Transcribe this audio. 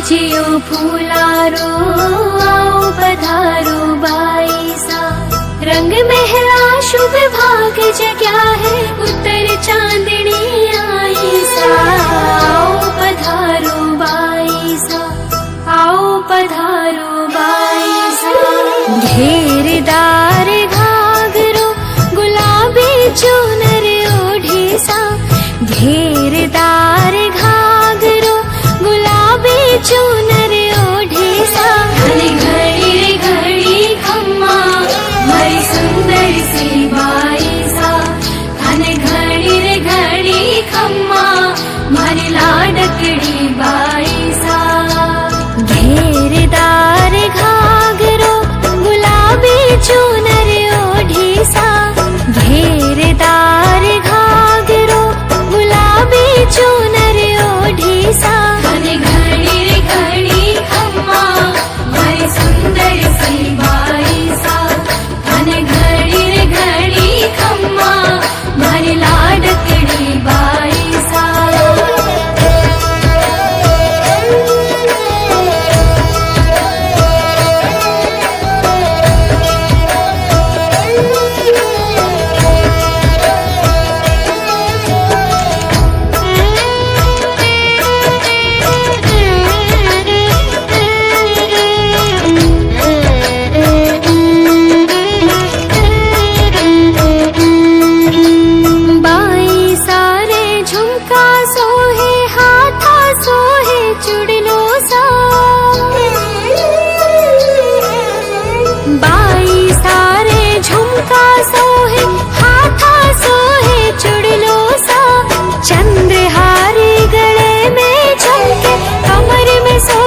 जियो फूलारो आओ पधारो बाईसा। रंग महला शुभ भाग जग्या है उत्तर चांदनी आई सा। आओ पधारो बाईसा, आओ पधारो बाईसा। घेरदार घाघरो गुलाबी चुनर ओढ़ी सा। घेरदार घाघरो गुलाबी चुनर ओढ़ी सा। घड़ी घड़ी घड़ी खम्मा मारी सुंदर सी बाईसा। घड़ी रे घड़ी खम्मा मारी लाडकड़ी बाईसा। घेरदार घाघरो गुलाबी चुनर ओढ़ी सा। घेरदार घाघरो गुलाबी चुनर ओढ़ी सा। घड़ी रे घड़ी खम्मा मारी सुंदर सी बाईसा। घड़ी रे घड़ी खम्मा मारी लाडकड़ी बाईसा। चंद्रहारी गले में झुमके कमर में सो